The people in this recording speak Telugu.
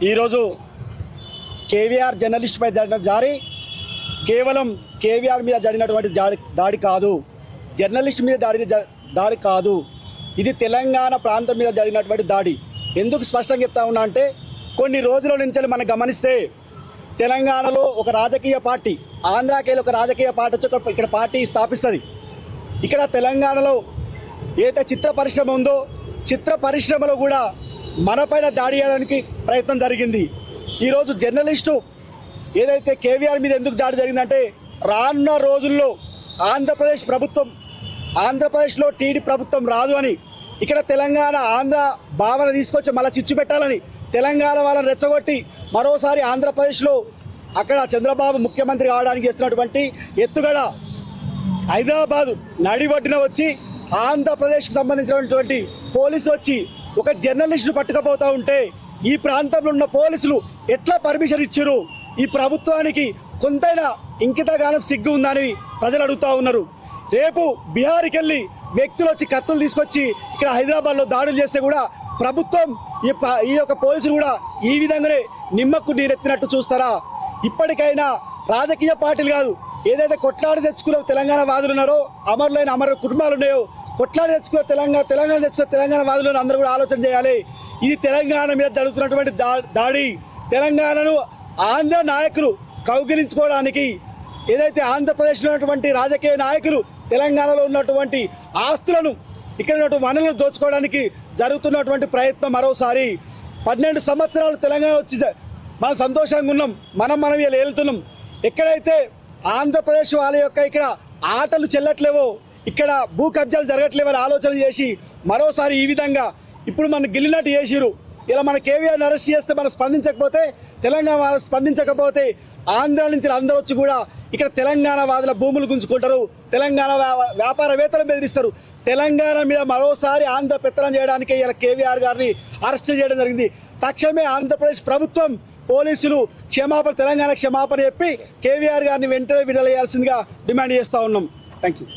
ఈరోజు కేవీఆర్ జర్నలిస్ట్పై జరిగిన జారీ కేవలం కేవీఆర్ మీద జరిగినటువంటి దాడి కాదు, జర్నలిస్ట్ మీద దాడి కాదు, ఇది తెలంగాణ ప్రాంతం మీద జరిగినటువంటి దాడి. ఎందుకు స్పష్టంగా చెప్తా ఉన్నా అంటే కొన్ని రోజుల నుంచి మనం గమనిస్తే తెలంగాణలో ఒక రాజకీయ పార్టీ, ఆంధ్రాకేలో ఒక రాజకీయ పార్టీ వచ్చి ఇక్కడ పార్టీ స్థాపిస్తుంది. ఇక్కడ తెలంగాణలో ఏదైతే చిత్ర పరిశ్రమ ఉందో చిత్ర పరిశ్రమలో కూడా మనపైన దాడి చేయడానికి ప్రయత్నం జరిగింది. ఈరోజు జర్నలిస్టు ఏదైతే కేవీఆర్ మీద ఎందుకు దాడి జరిగిందంటే రానున్న రోజుల్లో ఆంధ్రప్రదేశ్లో టీడీ ప్రభుత్వం రాదు అని, ఇక్కడ తెలంగాణ ఆంధ్ర భావన తీసుకొచ్చి మళ్ళీ చిచ్చు పెట్టాలని తెలంగాణ వాళ్ళని రెచ్చగొట్టి మరోసారి ఆంధ్రప్రదేశ్లో అక్కడ చంద్రబాబు ముఖ్యమంత్రి కావడానికి చేస్తున్నటువంటి ఎత్తుగడ హైదరాబాదు నడివడ్డున వచ్చి ఆంధ్రప్రదేశ్కి సంబంధించినటువంటి పోలీసులు వచ్చి ఒక జర్నలిస్టును పట్టుకపోతూ ఉంటే ఈ ప్రాంతంలో ఉన్న పోలీసులు ఎట్లా పర్మిషన్ ఇచ్చారు? ఈ ప్రభుత్వానికి కొంతైనా ఇంకితగానం సిగ్గు ఉందని ప్రజలు అడుగుతూ ఉన్నారు. రేపు బీహార్కి వెళ్ళి వ్యక్తులు వచ్చి కత్తులు తీసుకొచ్చి ఇక్కడ హైదరాబాద్లో దాడులు చేస్తే కూడా ప్రభుత్వం ఈ యొక్క పోలీసులు కూడా ఈ విధంగానే నిమ్మకు నీరెత్తినట్టు చూస్తారా? ఇప్పటికైనా రాజకీయ పార్టీలు కాదు, ఏదైతే కొట్లాడి తెచ్చుకున్న తెలంగాణ వాదులు ఉన్నారో, అమరులైన కుటుంబాలు ఉన్నాయో, కొట్లాడి తెచ్చుకున్న తెలంగాణ వాదులను అందరూ కూడా ఆలోచన చేయాలి. ఇది తెలంగాణ మీద జరుగుతున్నటువంటి దాడి. తెలంగాణను ఆంధ్ర నాయకులు కౌగిలించుకోవడానికి, ఏదైతే ఆంధ్రప్రదేశ్లో ఉన్నటువంటి రాజకీయ నాయకులు తెలంగాణలో ఉన్నటువంటి ఆస్తులను, ఇక్కడ ఉన్నటువంటి వనరులను దోచుకోవడానికి జరుగుతున్నటువంటి ప్రయత్నం మరోసారి 12 సంవత్సరాలు తెలంగాణ వచ్చి మనం సంతోషంగా ఉన్నాం, మనం ఇలా వెళ్తున్నాం. ఎక్కడైతే ఆంధ్రప్రదేశ్ వాళ్ళ యొక్క ఇక్కడ ఆటలు చెల్లట్లేవో, ఇక్కడ భూ కబ్జాలు జరగట్లేవని ఆలోచన చేసి మరోసారి ఈ విధంగా ఇప్పుడు మనం గిల్లినట్టు చేసిరు. ఇలా మన కేవీఆర్ని అరెస్ట్ చేస్తే మనం స్పందించకపోతే, తెలంగాణ వాళ్ళు స్పందించకపోతే ఆంధ్ర నుంచి అందరూ వచ్చి కూడా ఇక్కడ తెలంగాణ వాదుల భూములు గుంజుకుంటారు, తెలంగాణ వ్యాపారవేత్తలు బెదిరిస్తారు. తెలంగాణ మీద మరోసారి ఆంధ్ర పెత్తనం చేయడానికి ఇలా కేవీఆర్ గారిని అరెస్ట్ చేయడం జరిగింది. తక్షణమే ఆంధ్రప్రదేశ్ ప్రభుత్వం, పోలీసులు తెలంగాణ క్షమాపణ చెప్పి కేవీఆర్ గారిని వెంటనే విడుదల చేయాల్సిందిగా డిమాండ్ చేస్తూ ఉన్నాం. Thank you.